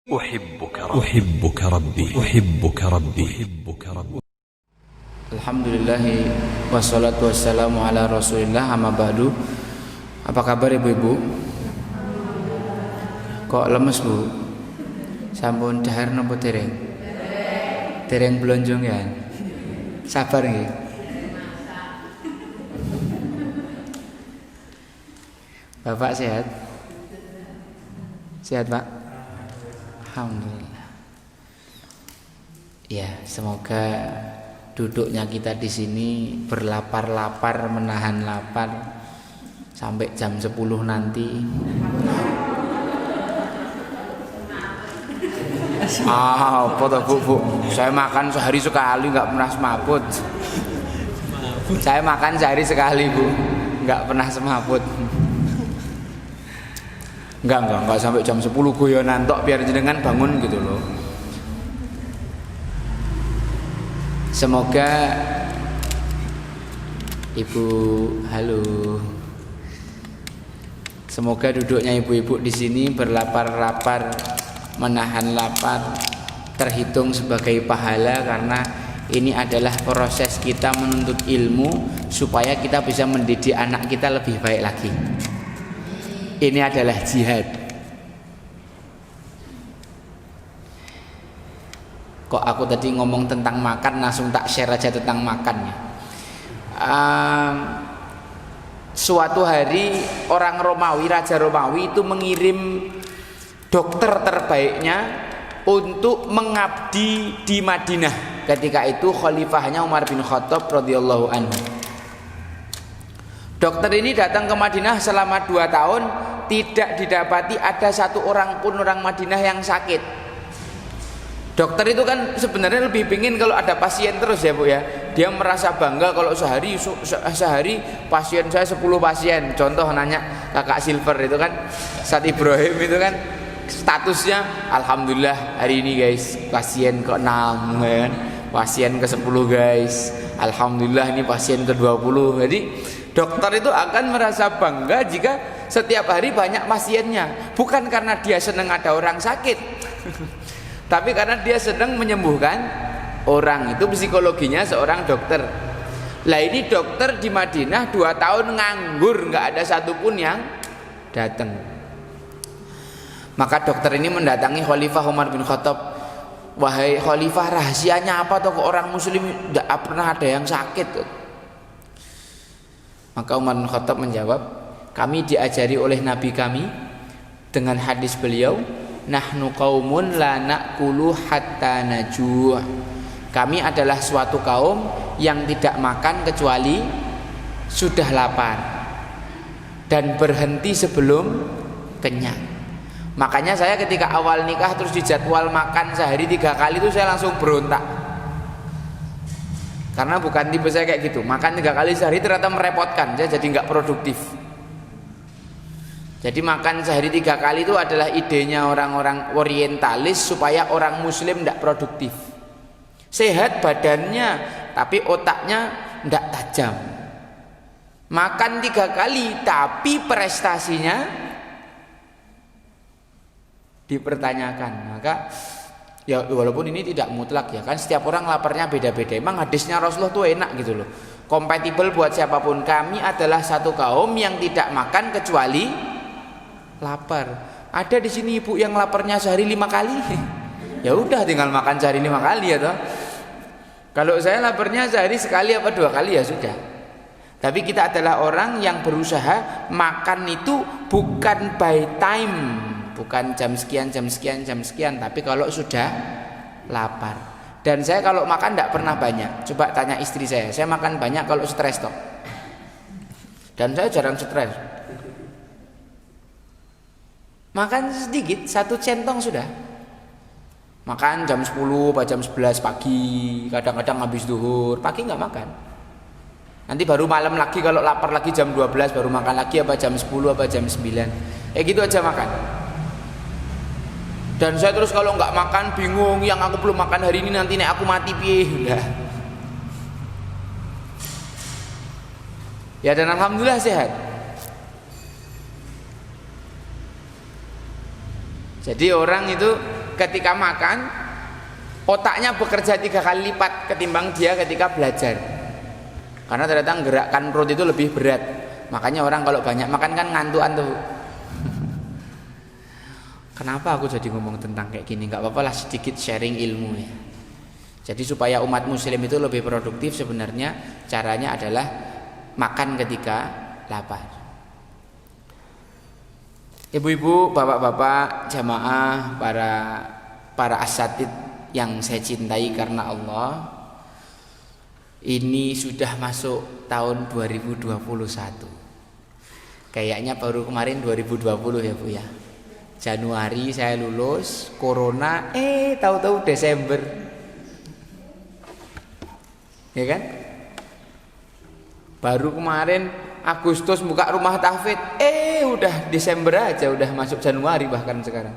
أحبك ربي أحبك ربي أحبك ربي. Alhamdulillahi wassalatu wassalamu ala rasulillah amma ba'du. Apa kabar ibu-ibu? Kok lemes bu? Sampun dahar nopo dereng? Dereng blonjong ya? Sabar nggih. Bapak sehat? Sehat pak? Alhamdulillah. Ya, semoga duduknya kita di sini berlapar-lapar, menahan lapar sampai jam 10 nanti. Apa toh bu? Saya makan sehari sekali, nggak pernah semaput. Saya makan sehari sekali bu, nggak pernah semaput. Enggak sampai jam 10 guyonan tok biar jenengan bangun gitu loh. Semoga ibu, halo. Semoga duduknya ibu-ibu di sini berlapar-lapar, menahan lapar, terhitung sebagai pahala karena ini adalah proses kita menuntut ilmu supaya kita bisa mendidik anak kita lebih baik lagi. Ini adalah jihad. Kok aku tadi ngomong tentang makan, langsung tak share aja tentang makannya. Suatu hari orang Romawi, Raja Romawi itu mengirim dokter terbaiknya untuk mengabdi di Madinah. Ketika itu khalifahnya Umar bin Khattab radhiyallahu anhu. Dokter ini datang ke Madinah selama 2 tahun, tidak didapati ada satu orang pun orang Madinah yang sakit. Dokter itu kan sebenarnya lebih pingin kalau ada pasien terus ya bu ya. Dia merasa bangga kalau sehari pasien saya 10 pasien. Contoh nanya kakak Silver itu kan, Ustaz Ibrahim itu kan statusnya alhamdulillah hari ini guys pasien ke-6 ya kan? Pasien ke-10 guys, alhamdulillah ini pasien ke-20. Jadi dokter itu akan merasa bangga jika setiap hari banyak pasiennya. Bukan karena dia senang ada orang sakit tapi karena dia senang menyembuhkan orang. Itu psikologinya seorang dokter. Lah ini dokter di Madinah 2 tahun nganggur, nggak ada satupun yang datang. Maka dokter ini mendatangi Khalifah Umar bin Khattab. Wahai Khalifah, rahasianya apa toh orang muslim tidak pernah ada yang sakit? Maka Umar bin Khattab menjawab, kami diajari oleh Nabi kami dengan hadis beliau, nahnu qaumun la na'kulu hatta najuh. Kami adalah suatu kaum yang tidak makan kecuali sudah lapar dan berhenti sebelum kenyang. Makanya saya ketika awal nikah terus dijadwal makan sehari 3 kali itu saya langsung berontak. Karena bukan tipe saya kayak gitu. Makan 3 kali sehari ternyata merepotkan, saya jadi nggak produktif. Jadi makan sehari 3 kali itu adalah idenya orang-orang orientalis supaya orang muslim tidak produktif. Sehat badannya tapi otaknya tidak tajam. Makan 3 kali tapi prestasinya dipertanyakan. Maka ya walaupun ini tidak mutlak ya kan, setiap orang laparnya beda-beda. Emang hadisnya Rasulullah tuh enak gitu loh, kompatibel buat siapapun. Kami adalah satu kaum yang tidak makan kecuali lapar. Ada di sini ibu yang laparnya sehari 5 kali ya udah tinggal makan sehari 5 kali ya toh. Kalau saya laparnya sehari sekali apa 2 kali ya sudah. Tapi kita adalah orang yang berusaha makan itu bukan by time, bukan jam sekian, tapi kalau sudah lapar. Dan saya kalau makan tidak pernah banyak. Coba tanya istri saya makan banyak kalau stres toh. Dan saya jarang stres. Makan sedikit, 1 centong sudah. Makan jam 10 atau jam 11 pagi, kadang-kadang habis zuhur, pagi nggak makan. Nanti baru malam lagi kalau lapar lagi jam 12 baru makan lagi, apa jam 10 apa jam 9. Gitu aja makan. Dan saya terus kalau nggak makan bingung, yang aku belum makan hari ini nanti nek aku mati piye. Udah. Ya dan alhamdulillah sehat. Jadi orang itu ketika makan otaknya bekerja 3 kali lipat ketimbang dia ketika belajar. Karena ternyata gerakan perut itu lebih berat. Makanya orang kalau banyak makan kan ngantukan tuh. Kenapa aku jadi ngomong tentang kayak gini? Gak apa-apa lah, sedikit sharing ilmu ya. Jadi supaya umat muslim itu lebih produktif, sebenarnya caranya adalah makan ketika lapar. Ibu-ibu, bapak-bapak, jamaah, para asatid yang saya cintai karena Allah, ini sudah masuk tahun 2021. Kayaknya baru kemarin 2020 ya Bu ya. Januari saya lulus, corona, tahu-tahu Desember. Ya kan? Baru kemarin Agustus buka rumah tahfidz, udah Desember aja, udah masuk Januari bahkan sekarang.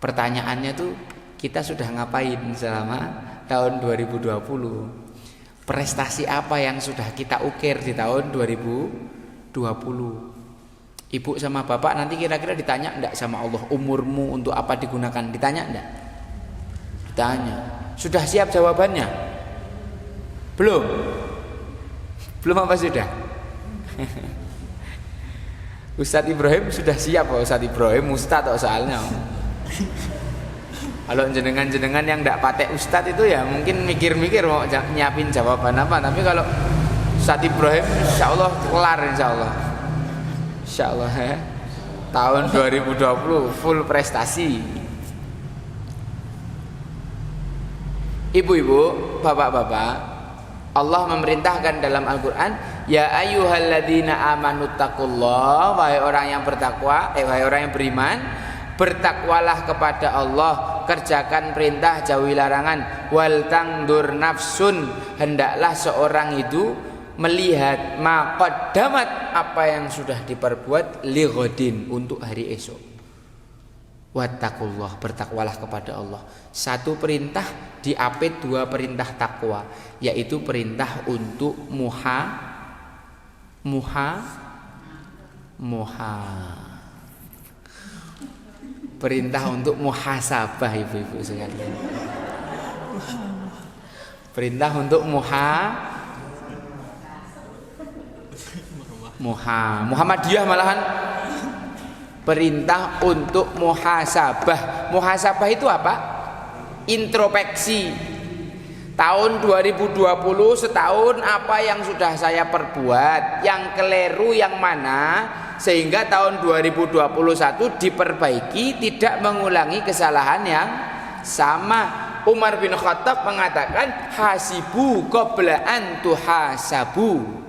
Pertanyaannya tuh, kita sudah ngapain selama tahun 2020? Prestasi apa yang sudah kita ukir di tahun 2020? Ibu sama bapak nanti kira-kira ditanya enggak sama Allah, umurmu untuk apa digunakan? Ditanya enggak? Ditanya. Sudah siap jawabannya? Belum? Belum apa sudah? Ustadz Ibrahim sudah siap Pak Ustadz Ibrahim, Ustadz soalnya. Kalau jenengan-jenengan yang enggak patek Ustadz itu ya mungkin mikir-mikir mau nyiapin jawaban apa. Tapi kalau Ustadz Ibrahim insyaallah kelar insyaallah. Insyaallah ya. Tahun 2020 full prestasi. Ibu-ibu, bapak-bapak, Allah memerintahkan dalam Al-Quran, ya ayyuhalladzina amanu taqullah, wahai orang yang bertakwa, wahai orang yang beriman, bertakwalah kepada Allah, kerjakan perintah, jauhi larangan. Wal tangdur nafsun, hendaklah seorang itu melihat maqaddamat, apa yang sudah diperbuat, ligodin, untuk hari esok. Wattaqullah, bertakwalah kepada Allah. Satu perintah diapit 2 perintah takwa, yaitu perintah untuk perintah untuk muhasabah, ibu-ibu sekalian. Perintah untuk Muhammadiyah malahan. Perintah untuk muhasabah. Muhasabah itu apa? Introspeksi. Tahun 2020 setahun apa yang sudah saya perbuat, yang keliru yang mana, sehingga tahun 2021 diperbaiki, tidak mengulangi kesalahan yang sama. Umar bin Khattab mengatakan, hasibu qabla an tuhasabu.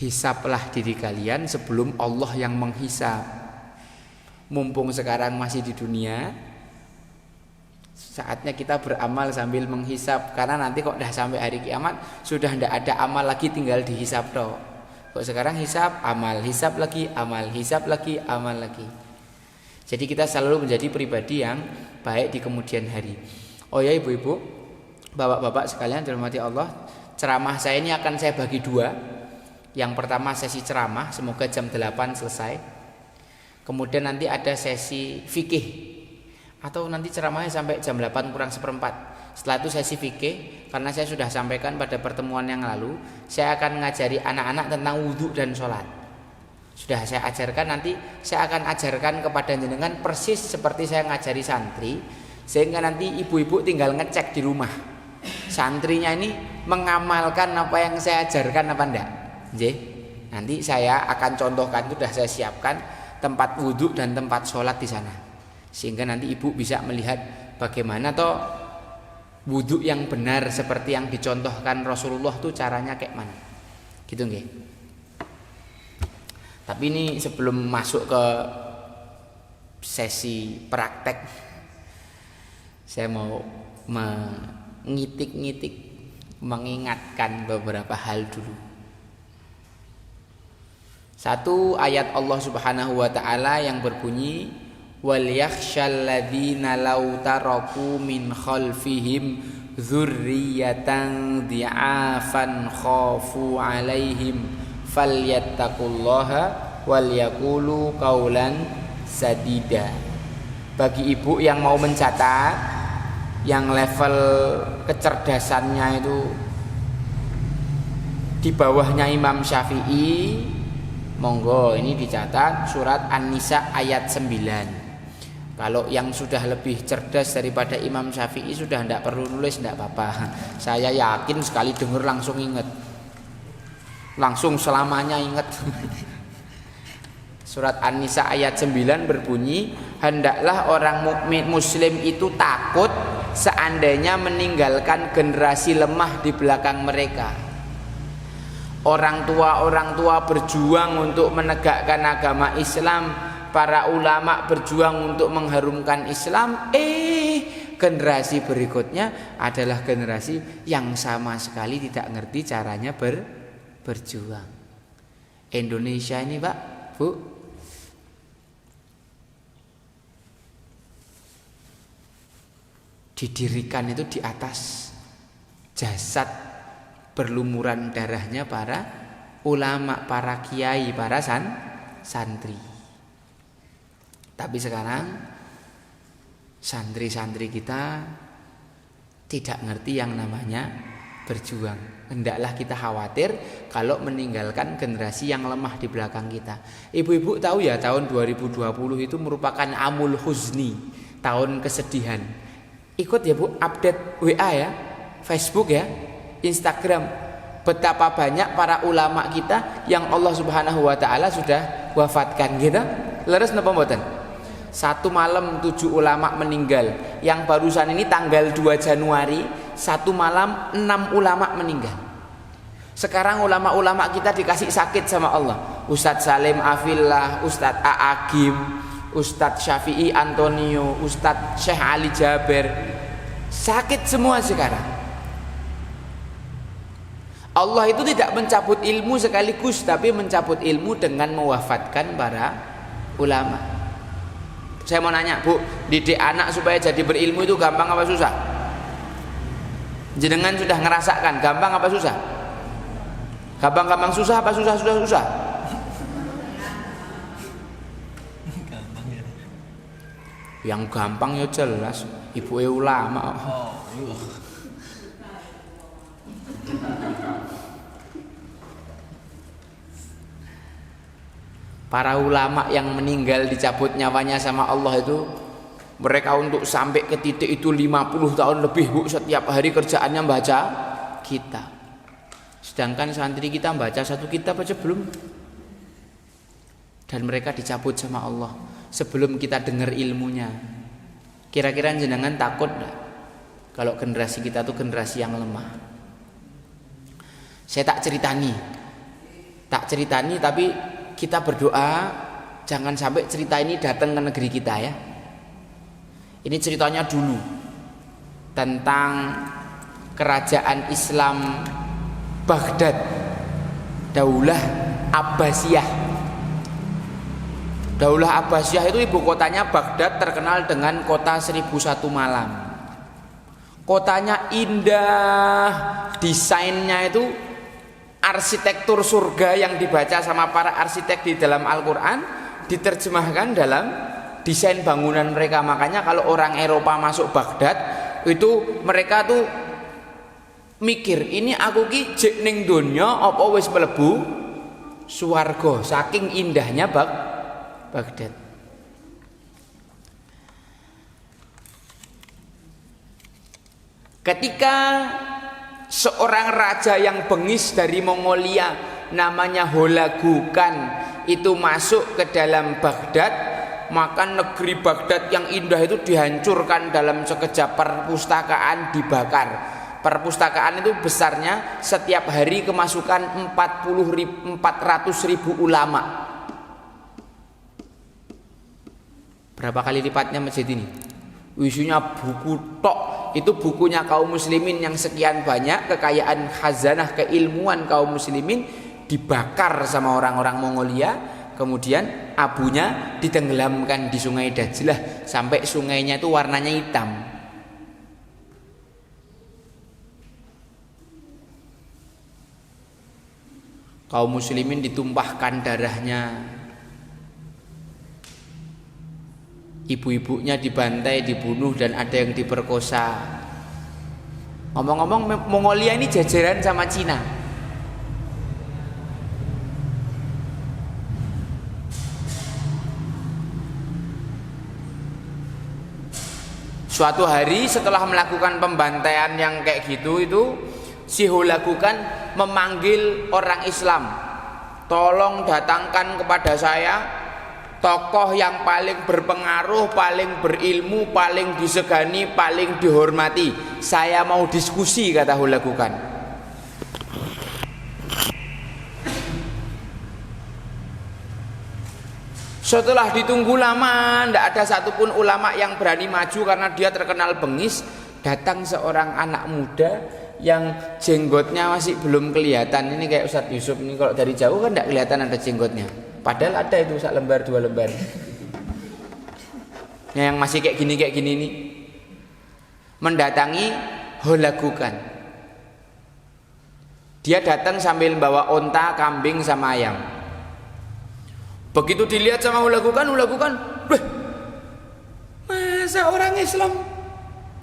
Hisablah diri kalian sebelum Allah yang menghisab. Mumpung sekarang masih di dunia, saatnya kita beramal sambil menghisab. Karena nanti kok dah sampai hari kiamat, sudah tidak ada amal lagi, tinggal dihisab toh. Kok sekarang hisab, amal, hisab lagi, amal, hisab lagi, amal lagi. Jadi kita selalu menjadi pribadi yang baik di kemudian hari. Oh ya ibu-ibu, bapak-bapak sekalian dirahmati Allah, ceramah saya ini akan saya bagi 2. Yang pertama sesi ceramah, semoga jam 8 selesai. Kemudian nanti ada sesi fikih, atau nanti ceramahnya sampai jam 8 kurang seperempat. Setelah itu sesi fikih, karena saya sudah sampaikan pada pertemuan yang lalu, saya akan ngajari anak-anak tentang wudhu dan sholat. Sudah saya ajarkan, nanti saya akan ajarkan kepada jenengan persis seperti saya ngajari santri, sehingga nanti ibu-ibu tinggal ngecek di rumah, santrinya ini mengamalkan apa yang saya ajarkan apa enggak. Nanti saya akan contohkan, sudah saya siapkan tempat wudhu dan tempat sholat di sana, sehingga nanti ibu bisa melihat bagaimana toh wudhu yang benar seperti yang dicontohkan Rasulullah tuh caranya kayak mana, gitu nggih. Tapi ini sebelum masuk ke sesi praktek, saya mau mengitik-ngitik, mengingatkan beberapa hal dulu. Satu ayat Allah Subhanahu wa taala yang berbunyi, wal yakhshal ladzina law taraku min khalfihim dzurriyyatan dhi'afan khafu 'alaihim falyattaqullaha wal yaqulu qaulan sadida. Bagi ibu yang mau mencatat, yang level kecerdasannya itu di bawahnya Imam Syafi'i, monggo ini dicatat surat An-Nisa ayat 9. Kalau yang sudah lebih cerdas daripada Imam Syafi'i sudah tidak perlu nulis, tidak apa-apa. Saya yakin sekali dengar langsung ingat, langsung selamanya ingat. Surat An-Nisa ayat 9 berbunyi, hendaklah orang mukmin muslim itu takut seandainya meninggalkan generasi lemah di belakang mereka. Orang tua berjuang untuk menegakkan agama Islam, para ulama berjuang untuk mengharumkan Islam, generasi berikutnya adalah generasi yang sama sekali tidak ngerti caranya berjuang. Indonesia ini Pak, Bu, didirikan itu di atas jasad berlumuran darahnya para ulama, para kiai, para santri. Tapi sekarang santri-santri kita tidak ngerti yang namanya berjuang. Hendaklah kita khawatir kalau meninggalkan generasi yang lemah di belakang kita. Ibu-ibu tahu ya, tahun 2020 itu merupakan amul huzni, tahun kesedihan. Ikut ya Bu, update WA ya, Facebook ya, Instagram. Betapa banyak para ulama kita yang Allah Subhanahu wa taala sudah wafatkan gitu. Leres napa mboten? Satu malam 7 ulama meninggal. Yang barusan ini tanggal 2 Januari, satu malam 6 ulama meninggal. Sekarang ulama-ulama kita dikasih sakit sama Allah. Ustadz Salim Afillah, Ustadz A'agim, Ustadz Syafi'i Antonio, Ustadz Syekh Ali Jaber, sakit semua sekarang. Allah itu tidak mencabut ilmu sekaligus, tapi mencabut ilmu dengan mewafatkan para ulama. Saya mau nanya Bu, didik anak supaya jadi berilmu itu gampang apa susah? Jenengan sudah ngerasakan gampang apa susah? Gampang-gampang susah apa susah-susah? Yang gampang ya jelas ibu ulama. Para ulama yang meninggal dicabut nyawanya sama Allah itu, mereka untuk sampai ke titik itu 50 tahun lebih Bu, setiap hari kerjaannya baca kitab. Sedangkan santri kita baca satu kitab aja belum. Dan mereka dicabut sama Allah sebelum kita dengar ilmunya. Kira-kira jenengan takut enggak kalau generasi kita tuh generasi yang lemah? Saya tak ceritani tapi kita berdoa jangan sampai cerita ini datang ke negeri kita ya. Ini ceritanya dulu tentang kerajaan Islam Baghdad, Daulah Abbasiyah. Daulah Abbasiyah itu ibu kotanya Baghdad, terkenal dengan kota 1001 malam. Kotanya indah, desainnya itu arsitektur surga yang dibaca sama para arsitek di dalam Al-Quran diterjemahkan dalam desain bangunan mereka. Makanya kalau orang Eropa masuk Baghdad itu mereka tuh mikir, ini aku ki jek ning donya apa wis mlebu swarga, saking indahnya Baghdad. Ketika seorang raja yang bengis dari Mongolia namanya Hulagu Khan itu masuk ke dalam Baghdad, maka negeri Baghdad yang indah itu dihancurkan dalam sekejap. Perpustakaan dibakar. Perpustakaan itu besarnya setiap hari kemasukan 400.000 ulama. Berapa kali lipatnya masjid ini? Isinya buku tok. Itu bukunya kaum muslimin yang sekian banyak, kekayaan khazanah keilmuan kaum muslimin dibakar sama orang-orang Mongolia. Kemudian abunya ditenggelamkan di sungai Dajlah sampai sungainya itu warnanya hitam. Kaum muslimin ditumpahkan darahnya, Ibu-ibunya dibantai, dibunuh, dan ada yang diperkosa. Ngomong-ngomong, Mongolia ini jajaran sama Cina. Suatu hari setelah melakukan pembantaian yang kayak gitu itu, si Hulagukan memanggil orang Islam, tolong datangkan kepada saya tokoh yang paling berpengaruh, paling berilmu, paling disegani, paling dihormati. Saya mau diskusi, kata Hulagukan. Setelah ditunggu lama, tidak ada satupun ulama yang berani maju karena dia terkenal bengis. Datang seorang anak muda yang jenggotnya masih belum kelihatan. Ini kayak Ustadz Yusuf ini, kalau dari jauh kan tidak kelihatan ada jenggotnya. Padahal ada itu sak lembar 2 lembar. Yang masih kayak gini nih. Mendatangi Hulagukan. Dia datang sambil bawa onta, kambing sama ayam. Begitu dilihat sama Hulagukan, "Weh, masa orang Islam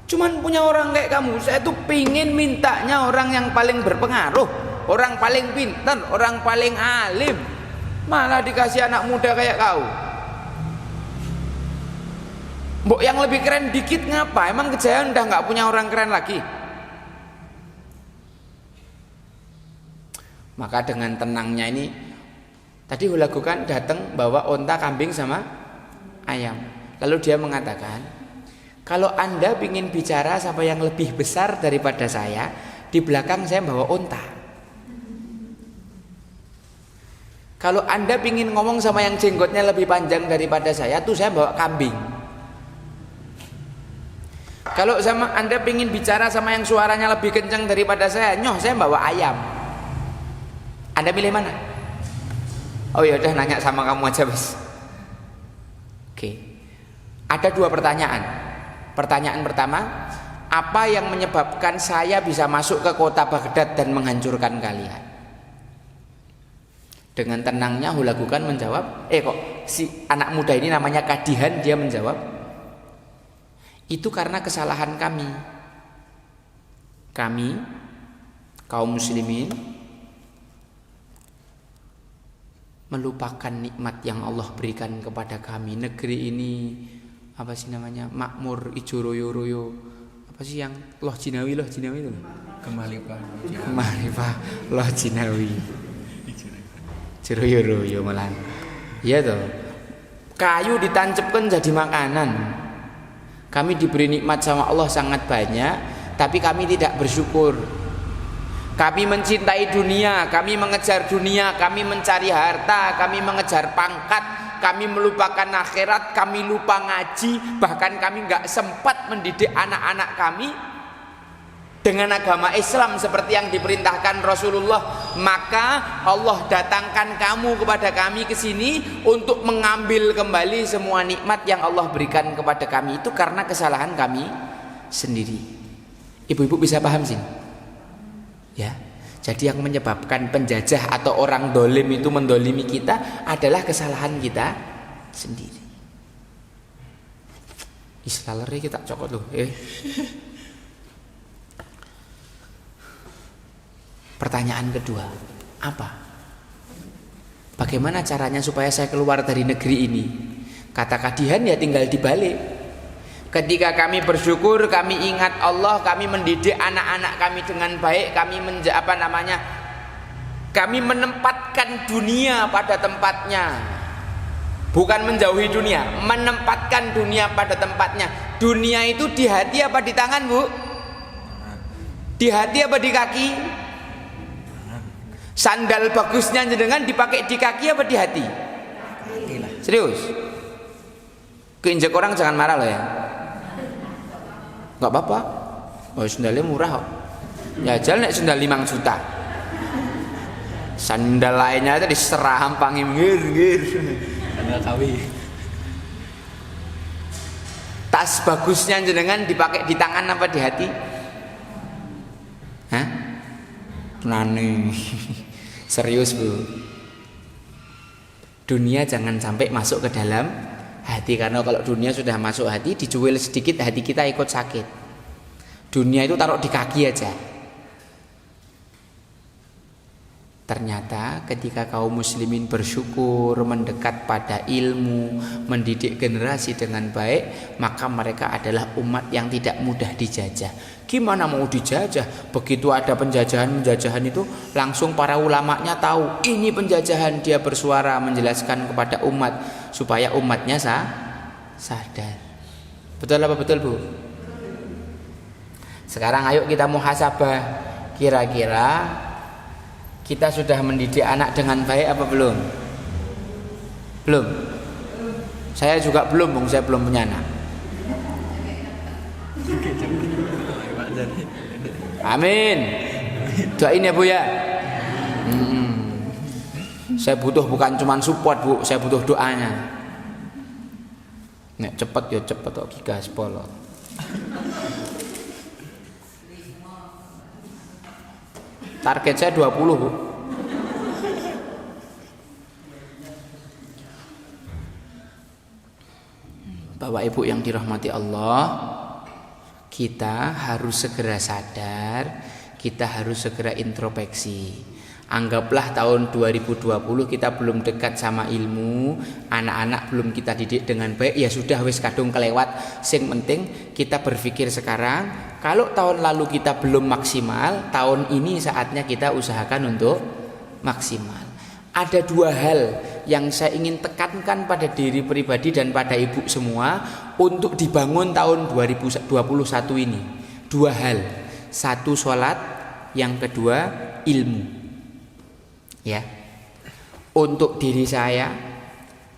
cuman punya orang kayak kamu? Saya tuh pingin mintanya orang yang paling berpengaruh, orang paling pintar, orang paling alim. Malah dikasih anak muda kayak kau. Mbok yang lebih keren dikit ngapa? Emang Kejayaan udah nggak punya orang keren lagi?" Maka dengan tenangnya ini, tadi Hulagukan datang bawa onta, kambing sama ayam. Lalu dia mengatakan, kalau Anda ingin bicara sama yang lebih besar daripada saya, di belakang saya bawa onta. Kalau Anda ingin ngomong sama yang jenggotnya lebih panjang daripada saya, tuh saya bawa kambing. Kalau sama Anda ingin bicara sama yang suaranya lebih kencang daripada saya, saya bawa ayam. Anda pilih mana? Oh ya udah, nanya sama kamu aja, Bos. Oke. Ada 2 pertanyaan. Pertanyaan pertama, apa yang menyebabkan saya bisa masuk ke kota Baghdad dan menghancurkan kalian? Dengan tenangnya Hulagukan menjawab, kok si anak muda ini namanya Kadihan, dia menjawab, itu karena kesalahan kami. Kami, kaum muslimin, melupakan nikmat yang Allah berikan kepada kami. Negeri ini apa sih namanya, makmur, ijo royo-royo, apa sih yang Loh Jinawi itu Kemalipah Loh Jinawi royo-royo malah. Iya toh, kayu ditancapkan jadi makanan. Kami diberi nikmat sama Allah sangat banyak, tapi kami tidak bersyukur. Kami mencintai dunia, kami mengejar dunia, kami mencari harta, kami mengejar pangkat, kami melupakan akhirat, kami lupa ngaji, bahkan kami nggak sempat mendidik anak-anak kami dengan agama Islam seperti yang diperintahkan Rasulullah. Maka Allah datangkan kamu kepada kami ke sini untuk mengambil kembali semua nikmat yang Allah berikan kepada kami. Itu karena kesalahan kami sendiri. Ibu-ibu bisa paham sih? Ya, jadi yang menyebabkan penjajah atau orang dolim itu mendolimi kita adalah kesalahan kita sendiri. Islaleri kita cokot loh. Pertanyaan kedua, apa? Bagaimana caranya supaya saya keluar dari negeri ini? Kata Kadihan, ya tinggal dibalik. Ketika kami bersyukur, kami ingat Allah, kami mendidik anak-anak kami dengan baik, kami menempatkan dunia pada tempatnya. Bukan menjauhi dunia, menempatkan dunia pada tempatnya. Dunia itu di hati apa di tangan, Bu? Di hati apa di kaki? Sandal bagusnya jenengan dipakai di kaki apa di hati? Serius? Keinjek orang jangan marah loh ya. Gak apa-apa, sandalnya murah kok. Ya jalan nek sandal 5 juta. Sandal lainnya itu diseraham pangi ngir. Sandal kawi. Tas bagusnya jenengan dipakai di tangan apa di hati? Hah? Nani. Serius, Bu. Dunia jangan sampai masuk ke dalam hati, karena kalau dunia sudah masuk hati, dicuil sedikit hati kita ikut sakit. Dunia itu taruh di kaki aja. Ternyata ketika kaum muslimin bersyukur, mendekat pada ilmu, mendidik generasi dengan baik, maka mereka adalah umat yang tidak mudah dijajah. Gimana mau dijajah? Begitu ada penjajahan itu, langsung para ulamanya tahu ini penjajahan. Dia bersuara menjelaskan kepada umat supaya umatnya sadar. Betul apa betul, Bu? Sekarang ayo kita muhasabah. Kira-kira kita sudah mendidik anak dengan baik apa belum? Belum. Saya juga belum, saya belum punya anak. Amin. Doain ya, Bu ya. Saya butuh bukan cuma support, Bu, saya butuh doanya. Nek cepet ya cepet kok gigas polo. Target saya 20, Bu. Bapak Ibu yang dirahmati Allah, kita harus segera sadar, kita harus segera introspeksi. Anggaplah tahun 2020 kita belum dekat sama ilmu, anak-anak belum kita didik dengan baik, ya sudah wis kadung kelewat. Sing penting kita berpikir sekarang, kalau tahun lalu kita belum maksimal, tahun ini saatnya kita usahakan untuk maksimal. Ada dua hal yang saya ingin tekankan pada diri pribadi dan pada ibu semua untuk dibangun tahun 2021 ini. Dua hal, satu sholat, yang kedua ilmu. Ya, untuk diri saya,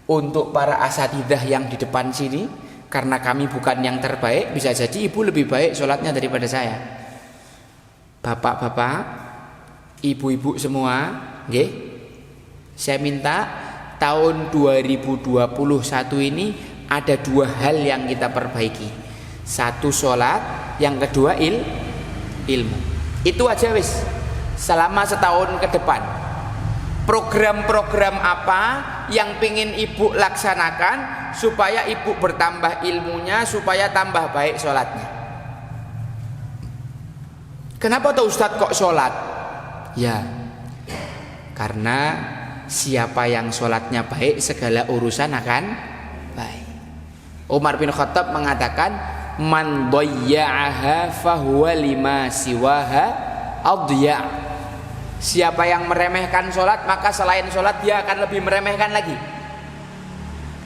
untuk para asatidzah yang di depan sini, karena kami bukan yang terbaik, bisa jadi ibu lebih baik sholatnya daripada saya. Bapak-bapak, ibu-ibu semua, nggih, saya minta tahun 2021 ini ada dua hal yang kita perbaiki. Satu sholat, yang kedua ilmu. Itu aja wis. Selama setahun ke depan, program-program apa yang pingin ibu laksanakan supaya ibu bertambah ilmunya, supaya tambah baik sholatnya. Kenapa tuh Ustadz kok sholat? Ya, karena siapa yang sholatnya baik, segala urusan akan baik. Umar bin Khattab mengatakan, man dhayya'aha fahuwa lima siwaha adya'. Siapa yang meremehkan sholat, maka selain sholat dia akan lebih meremehkan lagi.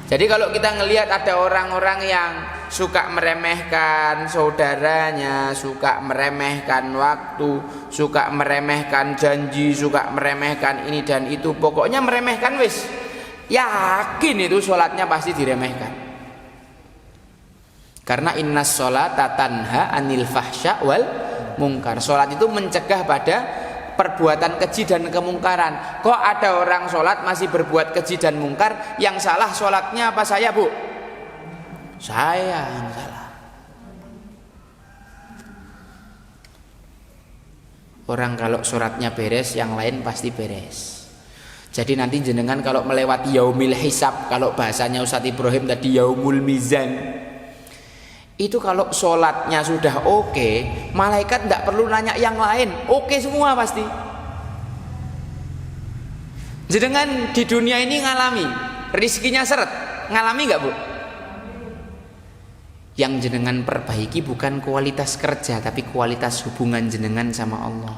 Jadi kalau kita ngelihat ada orang-orang yang suka meremehkan saudaranya, suka meremehkan waktu, suka meremehkan janji, suka meremehkan ini dan itu, pokoknya meremehkan wis, yakin itu sholatnya pasti diremehkan. Karena innas sholata tanha anil fahsya wal mungkar. Sholat itu mencegah pada perbuatan keji dan kemungkaran. Kok ada orang sholat masih berbuat keji dan mungkar? Yang salah sholatnya apa saya, Bu? Saya yang salah. Orang kalau sholatnya beres, yang lain pasti beres. Jadi nanti jenengan kalau melewati yaumil hisab, kalau bahasanya Ustadz Ibrahim tadi yaumul mizan, itu kalau sholatnya sudah oke, malaikat tidak perlu nanya yang lain, oke semua pasti. Jenengan di dunia ini ngalami rizkinya seret, ngalami nggak, Bu? Yang jenengan perbaiki bukan kualitas kerja, tapi kualitas hubungan jenengan sama Allah.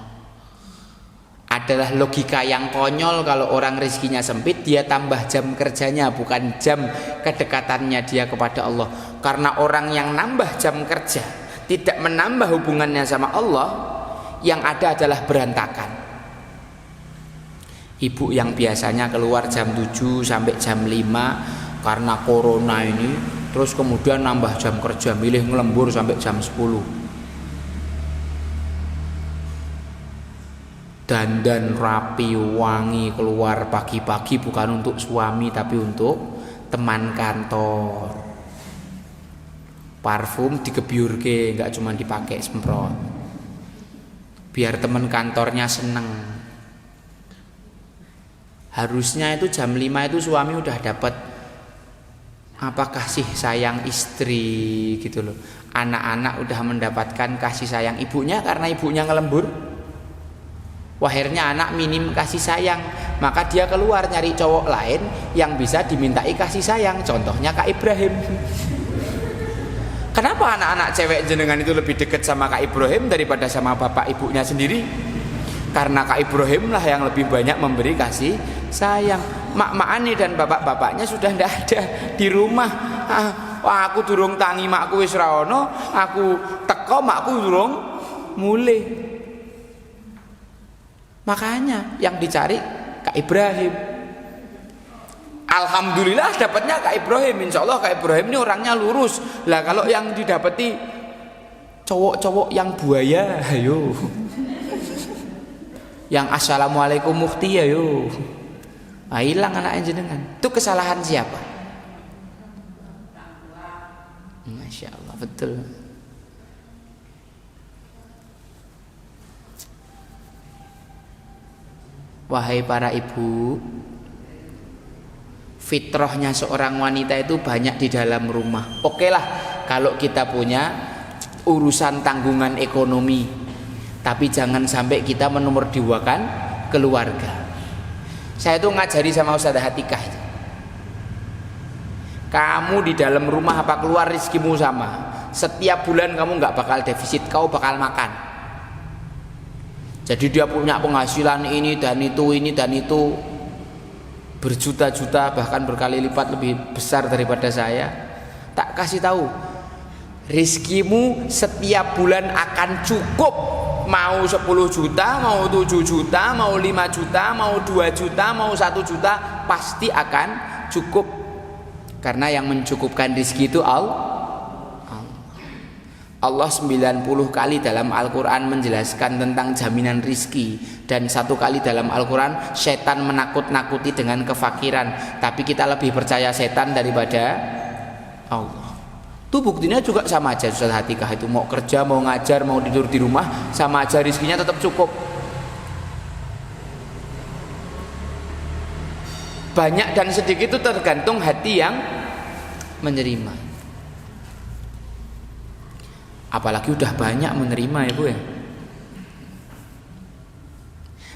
Adalah logika yang konyol kalau orang rezekinya sempit, dia tambah jam kerjanya, bukan jam kedekatannya dia kepada Allah. Karena orang yang nambah jam kerja tidak menambah hubungannya sama Allah, yang ada adalah berantakan. Ibu yang biasanya keluar jam 7 sampai jam 5 karena corona ini, terus kemudian nambah jam kerja, milih ngelembur sampai jam 10. Dandan rapi wangi keluar pagi-pagi bukan untuk suami tapi untuk teman kantor. Parfum digebyurke, nggak cuma dipakai semprot, biar teman kantornya seneng. Harusnya itu jam 5 itu suami udah dapat Apa kasih sayang istri gitu loh. Anak-anak udah mendapatkan kasih sayang ibunya karena ibunya ngelembur. Akhirnya anak minim kasih sayang, maka dia keluar nyari cowok lain yang bisa dimintai kasih sayang. Contohnya Kak Ibrahim. Kenapa anak-anak cewek jenengan itu lebih dekat sama Kak Ibrahim daripada sama bapak ibunya sendiri? Karena Kak Ibrahim lah yang lebih banyak memberi kasih sayang. Mak Ani dan bapak-bapaknya sudah tidak ada di rumah. Wah, aku durung tangi makku wis ra ono, aku teko makku durung mulih. Makanya yang dicari Kak Ibrahim. Alhamdulillah dapatnya Kak Ibrahim. Insya Allah Kak Ibrahim ini orangnya lurus. Lah kalau yang didapati cowok-cowok yang buaya, ayo. Yang assalamualaikum mufti, ayo. Hilang anak jenengan. Itu kesalahan siapa? Masya Allah, betul. Wahai para ibu, fitrahnya seorang wanita itu banyak di dalam rumah. Oke lah kalau kita punya urusan tanggungan ekonomi, tapi jangan sampai kita menomorduakan keluarga. Saya tuh ngajari sama Ustazah Hatikah itu. Kamu di dalam rumah apa keluar rizkimu sama. Setiap bulan kamu nggak bakal defisit, kau bakal makan. Jadi dia punya penghasilan ini dan itu berjuta-juta bahkan berkali lipat lebih besar daripada saya. Tak kasih tahu, rizkimu setiap bulan akan cukup. Mau 10 juta, mau 7 juta, mau 5 juta, mau 2 juta, mau 1 juta, pasti akan cukup. Karena yang mencukupkan rizki itu Allah 90 kali dalam Al-Quran menjelaskan tentang jaminan rizki. Dan 1 kali dalam Al-Quran setan menakut-nakuti dengan kefakiran. Tapi kita lebih percaya setan daripada Allah. Itu buktinya juga sama aja. Ustazah Hatikah itu mau kerja, mau ngajar, mau tidur di rumah, sama aja rizkinya tetap cukup. Banyak dan sedikit itu tergantung hati yang menerima. Apalagi udah banyak menerima ya Bu ya.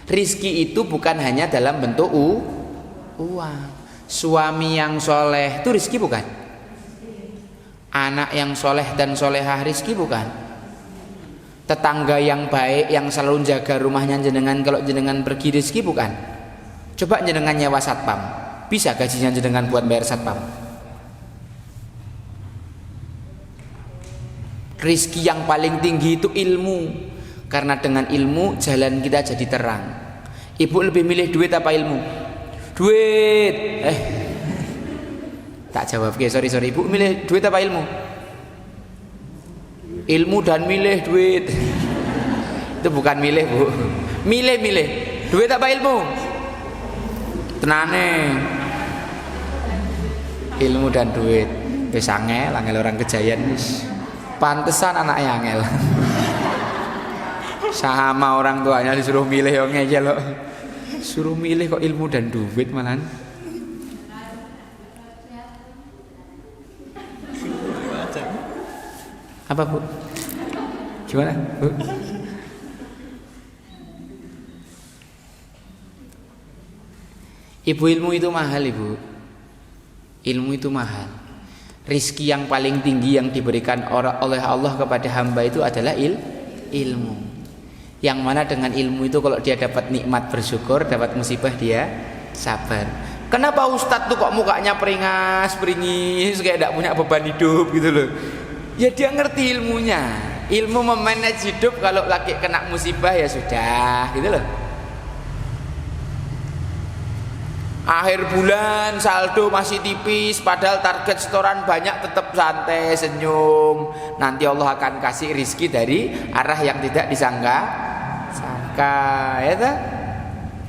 Rizki itu bukan hanya dalam bentuk uang. Suami yang soleh itu rizki bukan? Anak yang soleh dan solehah rizki bukan? Tetangga yang baik yang selalu jaga rumahnya jenengan kalau jenengan pergi rizki bukan? Coba jenengan nyewa satpam, bisa gajinya jenengan buat bayar satpam? Rizki yang paling tinggi itu ilmu. Karena dengan ilmu jalan kita jadi terang. Ibu lebih milih duit apa ilmu? Duit. Tak jawab, sorry ibu milih duit apa ilmu? Ilmu dan milih duit. Itu bukan milih Bu. Milih duit apa ilmu? Tenane. Ilmu dan duit. Wis angel orang Kejayan wis. Pantesan anaknya angel. Sama orang tuanya disuruh milih yang ngejel loh. Suruh milih kok ilmu dan duit malahan. Apa Bu? Gimana Bu? Ibu, ilmu itu mahal Ibu. Ilmu itu mahal. Rizki yang paling tinggi yang diberikan oleh Allah kepada hamba itu adalah ilmu. Yang mana dengan ilmu itu kalau dia dapat nikmat bersyukur, dapat musibah dia sabar. Kenapa Ustadz tuh kok mukanya peringas kayak tidak punya beban hidup gitu loh? Ya dia ngerti ilmunya. Ilmu memanage hidup, kalau lagi kena musibah ya sudah gitu loh. Akhir bulan saldo masih tipis, padahal target setoran banyak, tetap santai senyum. Nanti Allah akan kasih rizki dari arah yang tidak disangka ya tak?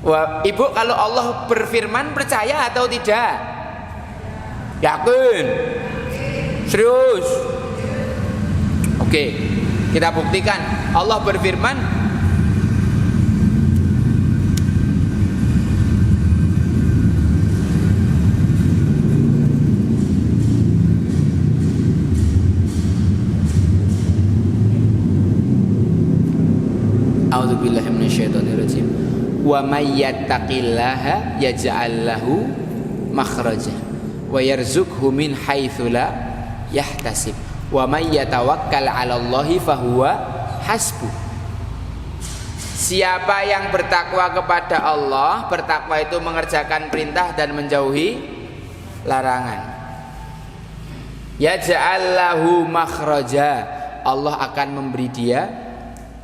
Wah, Ibu kalau Allah berfirman percaya atau tidak? Yakin? Serius? Oke, kita buktikan. Allah berfirman, wa may yattaqillaha yaj'al lahu makhraja wa yarzuqhu min haitsu la yahtasib wa may yatawakkal 'ala Allahi fahuwa hasbuh. Siapa yang bertakwa kepada Allah, bertakwa itu mengerjakan perintah dan menjauhi larangan. Yaj'al lahu makhraja, Allah akan memberi dia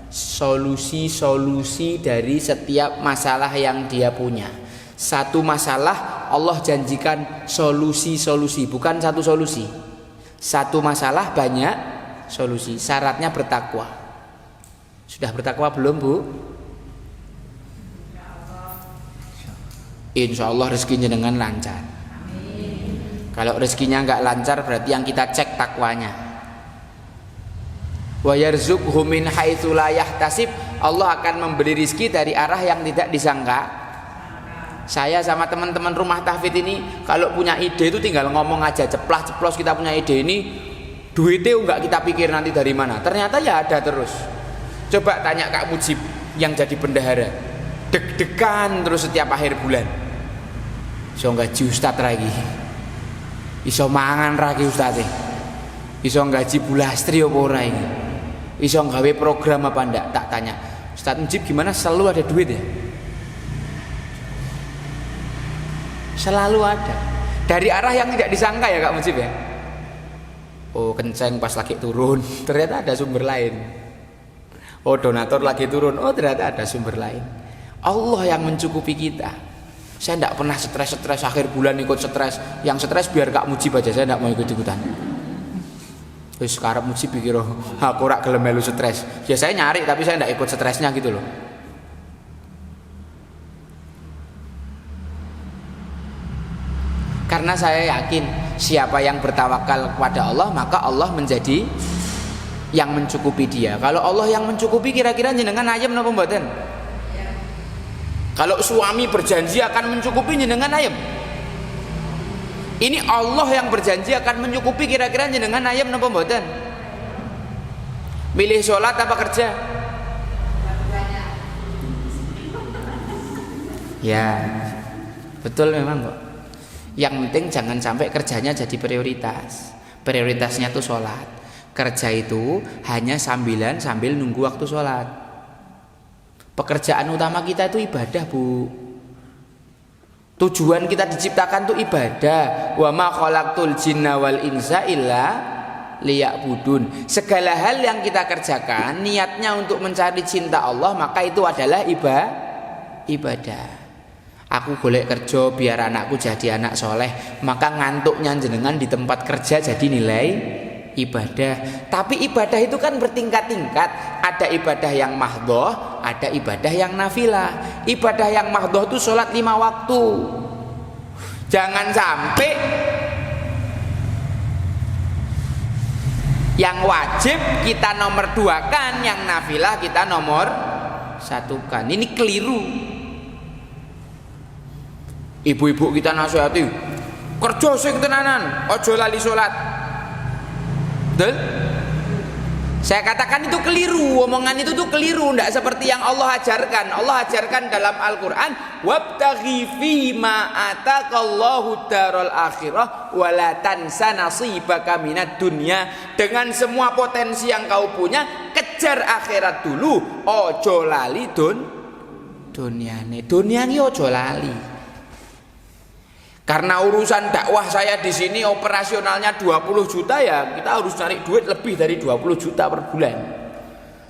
solusi-solusi dari setiap masalah yang dia punya. Satu masalah Allah janjikan solusi-solusi, bukan satu solusi. Satu masalah banyak solusi. Syaratnya bertakwa. Sudah bertakwa belum, Bu? Insya Allah rezekinya dengan lancar. Kalau rezekinya nggak lancar berarti yang kita cek takwanya. Wa yarzuqhu min haitsu la yahtasib, Allah akan memberi rizki dari arah yang tidak disangka. Saya sama teman-teman rumah tahfidz ini kalau punya ide itu tinggal ngomong aja, ceplas-ceplos kita punya ide ini, duitnya enggak kita pikir nanti dari mana. Ternyata ya ada terus. Coba tanya Kak Mujib yang jadi bendahara, deg-degan terus setiap akhir bulan. Iso gaji ustad lagi, iso mangan lagi ustad, iso gaji bulastri apa ora ini, iso gawe program apa ndak. Tak tanya Ustaz Mujib gimana, selalu ada duit ya? Selalu ada, dari arah yang tidak disangka ya Kak Mujib ya. Oh kenceng pas lagi turun, ternyata ada sumber lain. Oh donatur lagi turun, oh ternyata ada sumber lain. Allah yang mencukupi kita. Saya tidak pernah stres akhir bulan ikut stres. Yang stres biar Kak Mujib aja, saya tidak mau ikut-ikutan. Terus sekarang Mujib pikir aku rak gelem melu stres. Ya saya nyari tapi saya tidak ikut stresnya gitu loh. Karena saya yakin siapa yang bertawakal kepada Allah, maka Allah menjadi yang mencukupi dia. Kalau Allah yang mencukupi, kira-kira jenengan ayem napa mboten? Kalau suami berjanji akan mencukupi, jenengan ayem. Ini Allah yang berjanji akan mencukupi, kira-kira jenengan ayem napa mboten? Milih sholat apa kerja? Ya, betul memang kok. Yang penting jangan sampai kerjanya jadi prioritas. Prioritasnya tuh sholat. Kerja itu hanya sambilan sambil nunggu waktu sholat. Pekerjaan utama kita itu ibadah, Bu. Tujuan kita diciptakan itu ibadah. Wa ma khalaqtul jinna wal insa illa liya'budun. Segala hal yang kita kerjakan niatnya untuk mencari cinta Allah, maka itu adalah ibadah. Aku golek kerja biar anakku jadi anak soleh, maka ngantuknya jenengan di tempat kerja jadi nilai ibadah. Tapi ibadah itu kan bertingkat-tingkat. Ada ibadah yang mahdhoh, ada ibadah yang nafilah. Ibadah yang mahdhoh itu sholat 5 waktu. Jangan sampai yang wajib kita nomor 2 kan, yang nafilah kita nomor 1 kan. Ini keliru. Ibu-ibu kita nasihati, kerja sing tenanan, ojo lali sholat. Betul? Saya katakan itu keliru, omongan itu tuh keliru, tidak seperti yang Allah ajarkan. Allah ajarkan dalam Al-Quran, wabtaghi fima ataqallahu darul akhirah wala tansa nasibaka minad dunya. Dengan semua potensi yang kau punya, kejar akhirat dulu, ojo lali dunyane. Dunya ini ojo lali. Karena urusan dakwah saya di sini operasionalnya 20 juta, ya kita harus cari duit lebih dari 20 juta per bulan.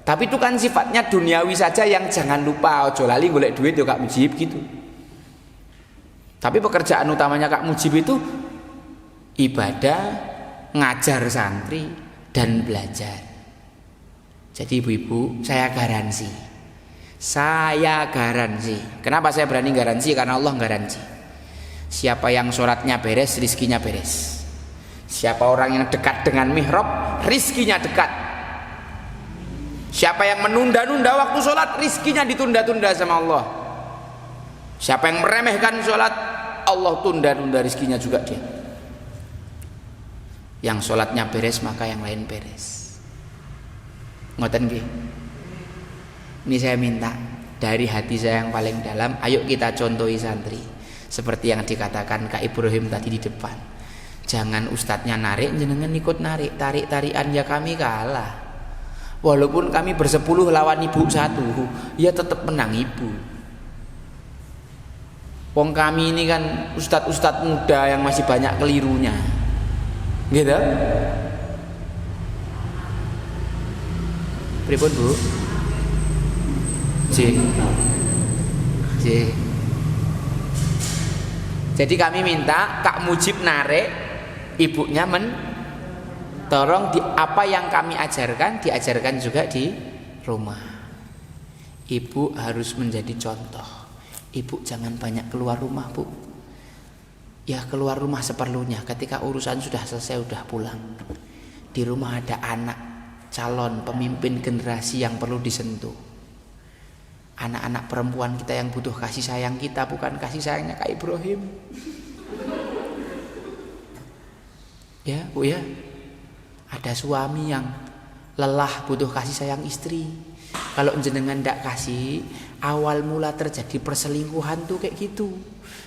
Tapi itu kan sifatnya duniawi saja, yang jangan lupa ojo lali golek duit ya Kak Mujib gitu. Tapi pekerjaan utamanya Kak Mujib itu ibadah, ngajar santri dan belajar. Jadi ibu-ibu, saya garansi. Kenapa saya berani garansi? Karena Allah garansi. Siapa yang sholatnya beres, rizkinya beres. Siapa orang yang dekat dengan mihrab, rizkinya dekat. Siapa yang menunda-nunda waktu sholat, rizkinya ditunda-tunda sama Allah. Siapa yang meremehkan sholat, Allah tunda-tunda rizkinya juga dia. Yang sholatnya beres, maka yang lain beres. Ngoten nggih. Ini saya minta dari hati saya yang paling dalam, ayo kita contohi santri seperti yang dikatakan Kak Ibrahim tadi di depan. Jangan ustadznya narik, jenengan ikut narik, tarik-tarikan ya kami kalah. Walaupun kami bersepuluh lawan ibu satu, ya tetap menang ibu. Wong kami ini kan ustadz-ustadz muda yang masih banyak kelirunya, gitu. Pripun Bu? J. Jadi kami minta Kak Mujib narik, ibunya tolong apa yang kami ajarkan diajarkan juga di rumah. Ibu harus menjadi contoh. Ibu jangan banyak keluar rumah, Bu. Ya keluar rumah seperlunya. Ketika urusan sudah selesai, sudah pulang. Di rumah ada anak calon pemimpin generasi yang perlu disentuh. Anak-anak perempuan kita yang butuh kasih sayang kita, bukan kasih sayangnya Kak Ibrahim. Ya Bu ya, ada suami yang lelah butuh kasih sayang istri. Kalau jenengan ndak kasih, awal mula terjadi perselingkuhan tuh kayak gitu.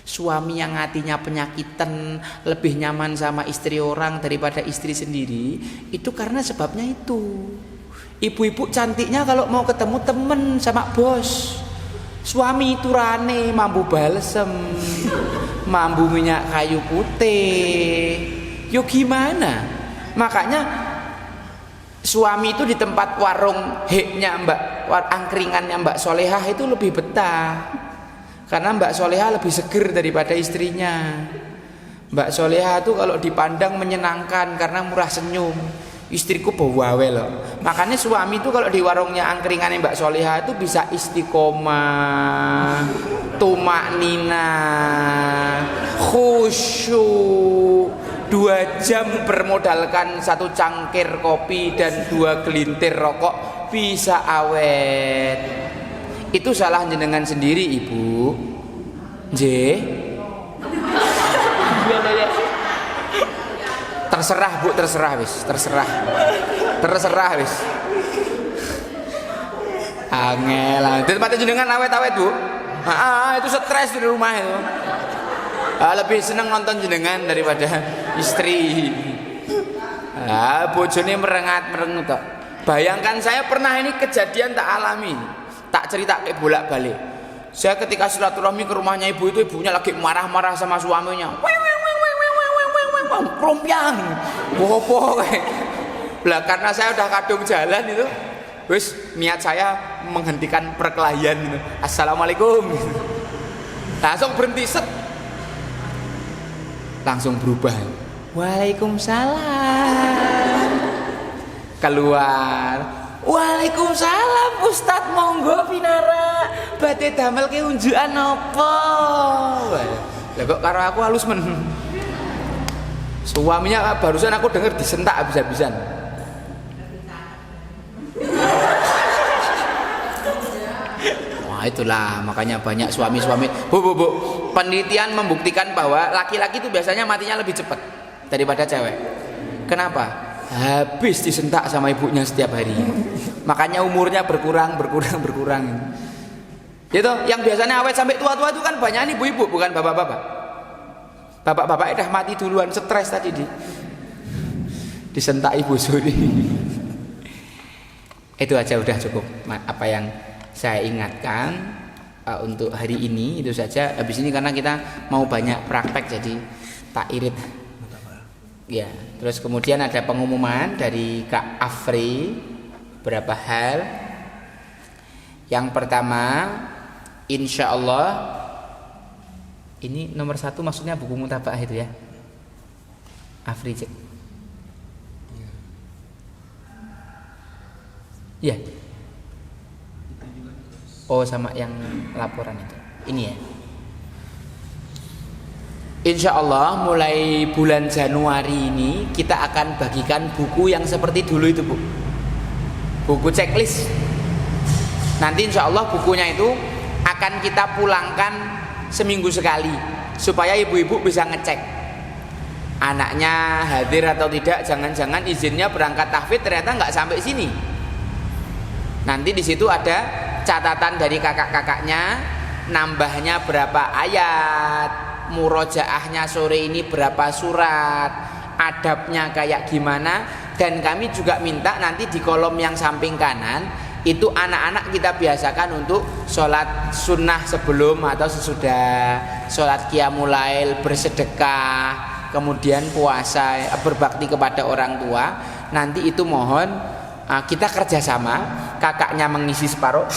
Suami yang hatinya penyakitan lebih nyaman sama istri orang daripada istri sendiri, itu karena sebabnya itu. Ibu-ibu cantiknya kalau mau ketemu temen sama bos, suami itu rane mambu balsem, mambu minyak kayu putih. Yo gimana? Makanya suami itu di tempat warung heknya angkringannya Mbak Solehah itu lebih betah. Karena Mbak Solehah lebih seger daripada istrinya. Mbak Solehah itu kalau dipandang menyenangkan karena murah senyum. Istriku bawawe loh. Makanya suami itu kalau di warungnya angkringannya Mbak Solehah itu bisa istiqomah, tumak nina, khusyuk. 2 jam bermodalkan 1 cangkir kopi dan 2 gelintir rokok bisa awet. Itu salah jenengan sendiri Ibu. J. Terserah Bu, terserah wis, terserah wis. Angel, tempatnya jenengan awet-awet Bu. Itu stres di rumah itu. Lebih seneng nonton jenengan daripada istri. Bojone merengut tok. Bayangkan saya pernah ini kejadian tak alami, tak cerita kayak bolak-balik. Saya ketika silaturahmi ke rumahnya ibu itu, ibunya lagi marah-marah sama suaminya. Krompiang, bopo kayak. Lah karena saya udah kadung jalan itu, wis niat saya menghentikan perkelahian gitu. Assalamualaikum. Langsung berhenti set. Langsung berubah. Waalaikumsalam. Keluar. Waalaikumsalam Ustadz, monggo pinara. Badhe damel ke unjukan apa? Lah kok karo aku halus men. Suaminya barusan aku dengar disentak habis-habisan. Wah itulah makanya banyak suami-suami. Bu, penelitian membuktikan bahwa laki-laki itu biasanya matinya lebih cepat daripada cewek. Kenapa? Habis disentak sama ibunya setiap hari. Makanya umurnya berkurang. Gitu. Yang biasanya awet sampai tua-tua itu kan banyak ibu-ibu, bukan bapak-bapak. Bapak-bapak udah mati duluan, stres tadi disentak ibu suri. Itu aja udah cukup apa yang saya ingatkan untuk hari ini, itu saja. Habis ini karena kita mau banyak praktek jadi tak irit. Ya, terus kemudian ada pengumuman dari Kak Afri beberapa hal. Yang pertama, insya Allah ini nomor 1 maksudnya buku mutabaah itu ya, Afri cek. Ya. Oh sama yang laporan itu. Ini ya. Insya Allah mulai bulan Januari ini kita akan bagikan buku yang seperti dulu itu Bu. Buku checklist. Nanti insya Allah bukunya itu akan kita pulangkan seminggu sekali supaya ibu-ibu bisa ngecek anaknya hadir atau tidak. Jangan-jangan izinnya berangkat tahfidz ternyata nggak sampai sini. Nanti di situ ada catatan dari kakak-kakaknya, nambahnya berapa ayat, murojaahnya sore ini berapa surat, adabnya kayak gimana. Dan kami juga minta nanti di kolom yang samping kanan itu anak-anak kita biasakan untuk sholat sunnah sebelum atau sesudah, sholat qiyamul lail, bersedekah, kemudian puasa, berbakti kepada orang tua. Nanti itu mohon kita kerjasama, kakaknya mengisi separuh,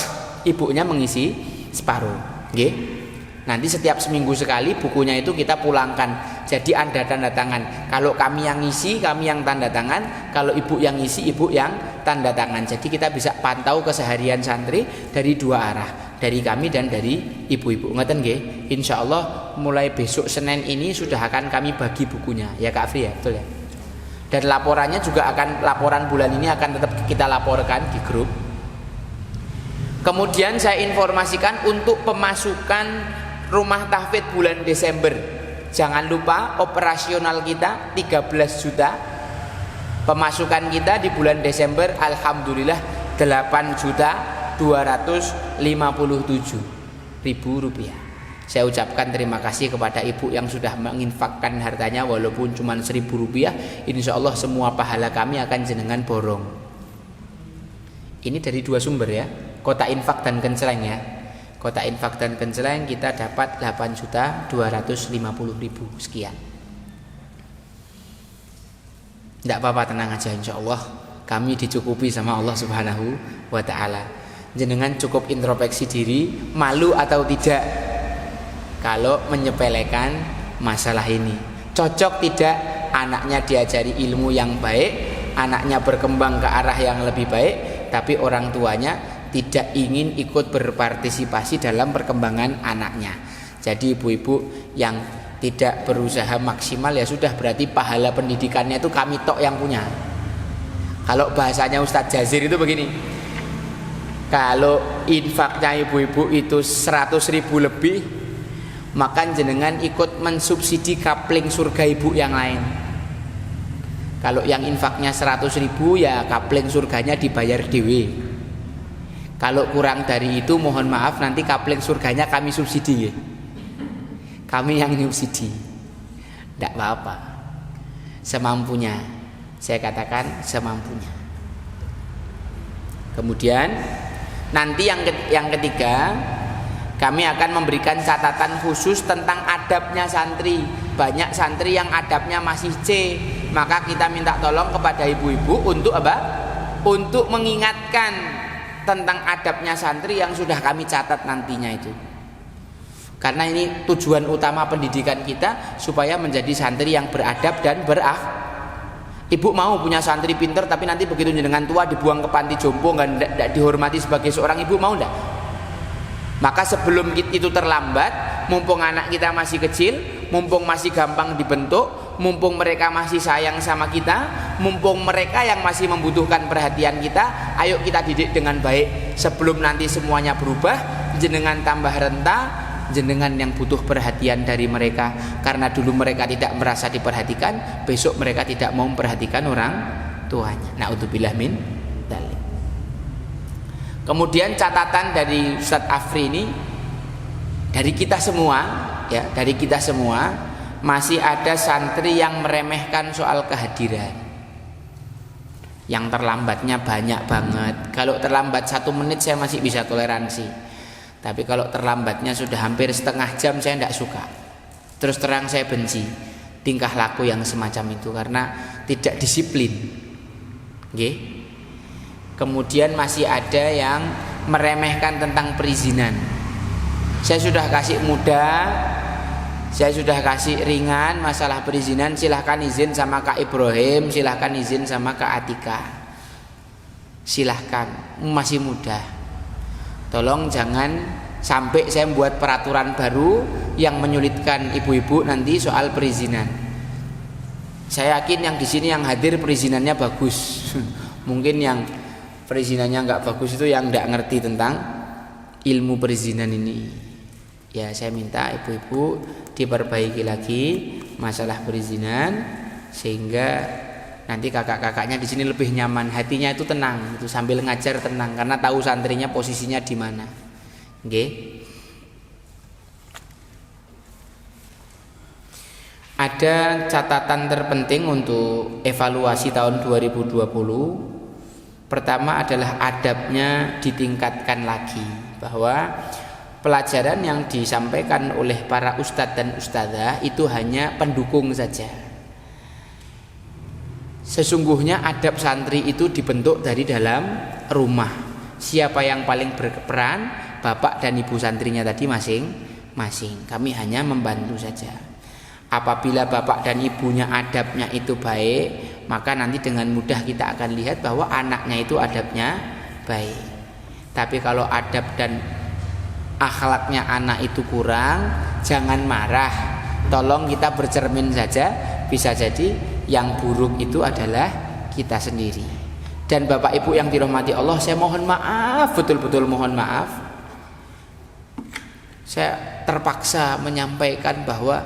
ibunya mengisi separuh. Nggih. Nanti setiap seminggu sekali bukunya itu kita pulangkan. Jadi ada tanda tangan. Kalau kami yang ngisi, kami yang tanda tangan. Kalau ibu yang ngisi, ibu yang tanda tangan. Jadi kita bisa pantau keseharian santri dari dua arah, dari kami dan dari ibu-ibu. Ngeten nggih. Insyaallah mulai besok Senin ini sudah akan kami bagi bukunya. Ya Kak Afri ya, betul ya. Dan laporannya juga akan, laporan bulan ini akan tetap kita laporkan di grup. Kemudian saya informasikan untuk pemasukan rumah tahfidz bulan Desember. Jangan lupa operasional kita 13 juta. Pemasukan kita di bulan Desember alhamdulillah 8.257.000 rupiah. Saya ucapkan terima kasih kepada ibu yang sudah menginfakkan hartanya walaupun cuma 1.000 rupiah. Insya Allah semua pahala kami akan jenengan borong. Ini dari dua sumber ya, Kota Infak dan Kenceleng ya. Kota Infak dan Kenceleng kita dapat 8.250.000 sekian. Tidak apa-apa, tenang aja, insya Allah kami dicukupi sama Allah Subhanahu wa Ta'ala. Jenengan cukup introspeksi diri, malu atau tidak kalau menyepelekan masalah ini. Cocok tidak anaknya diajari ilmu yang baik, anaknya berkembang ke arah yang lebih baik, tapi orang tuanya tidak ingin ikut berpartisipasi dalam perkembangan anaknya. Jadi ibu-ibu yang tidak berusaha maksimal ya sudah, berarti pahala pendidikannya itu kami tok yang punya. Kalau bahasanya Ustadz Jazir itu begini, kalau infaknya ibu-ibu itu 100.000 lebih, maka jenengan ikut mensubsidi kapling surga ibu yang lain. Kalau yang infaknya 100.000 ya kapling surganya dibayar dewe. Kalau kurang dari itu mohon maaf, nanti kapling surganya kami subsidi ya. Kami yang subsidi. Tidak apa-apa. Semampunya. Saya katakan semampunya. Kemudian nanti yang ketiga, kami akan memberikan catatan khusus tentang adabnya santri. Banyak santri yang adabnya masih C. Maka kita minta tolong kepada ibu-ibu untuk apa? Untuk mengingatkan tentang adabnya santri yang sudah kami catat nantinya itu. Karena ini tujuan utama pendidikan kita, supaya menjadi santri yang beradab dan Ibu mau punya santri pinter tapi nanti begitu jenengan tua dibuang ke panti jompo, nggak dihormati sebagai seorang ibu, mau enggak? Maka sebelum itu terlambat, mumpung anak kita masih kecil, mumpung masih gampang dibentuk, mumpung mereka masih sayang sama kita, mumpung mereka yang masih membutuhkan perhatian kita, ayo kita didik dengan baik. Sebelum nanti semuanya berubah, jenengan tambah renta, jenengan yang butuh perhatian dari mereka. Karena dulu mereka tidak merasa diperhatikan, besok mereka tidak mau memperhatikan orang tuanya. Na'udzubillah min dzalik. Kemudian catatan dari Ustadz Afri ini, dari kita semua ya, dari kita semua masih ada santri yang meremehkan soal kehadiran. Yang terlambatnya banyak banget. Kalau terlambat 1 menit saya masih bisa toleransi, tapi kalau terlambatnya sudah hampir setengah jam saya tidak suka. Terus terang saya benci tingkah laku yang semacam itu karena tidak disiplin. Nggih. Kemudian masih ada yang meremehkan tentang perizinan. Saya sudah kasih mudah, saya sudah kasih ringan masalah perizinan, silahkan izin sama Kak Ibrahim, silahkan izin sama Kak Atika, silahkan, masih mudah. Tolong jangan sampai saya membuat peraturan baru yang menyulitkan ibu-ibu nanti soal perizinan. Saya yakin yang di sini yang hadir perizinannya bagus. Mungkin yang perizinannya nggak bagus itu yang nggak ngerti tentang ilmu perizinan ini. Ya, saya minta ibu-ibu diperbaiki lagi masalah perizinan sehingga nanti kakak-kakaknya di sini lebih nyaman, hatinya itu tenang, itu sambil ngajar tenang karena tahu santrinya posisinya di mana. Nggih. Ada catatan terpenting untuk evaluasi tahun 2020. Pertama adalah adabnya ditingkatkan lagi, bahwa pelajaran yang disampaikan oleh para ustadz dan ustadzah itu hanya pendukung saja. Sesungguhnya adab santri itu dibentuk dari dalam rumah. Siapa yang paling berperan? Bapak dan ibu santrinya tadi masing-masing. Kami hanya membantu saja. Apabila bapak dan ibunya adabnya itu baik, maka nanti dengan mudah kita akan lihat bahwa anaknya itu adabnya baik. Tapi kalau adab dan akhlaknya anak itu kurang, jangan marah. Tolong kita bercermin saja, bisa jadi yang buruk itu adalah kita sendiri. Dan bapak ibu yang dirahmati Allah, saya mohon maaf, betul-betul mohon maaf. Saya terpaksa menyampaikan bahwa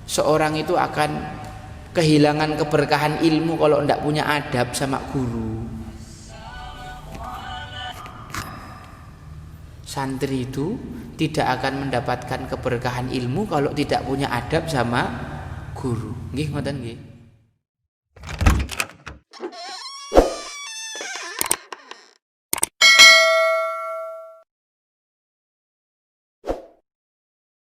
seorang itu akan kehilangan keberkahan ilmu kalau tidak punya adab sama guru. Santri itu tidak akan mendapatkan keberkahan ilmu kalau tidak punya adab sama guru. Nggih ngoten nggih.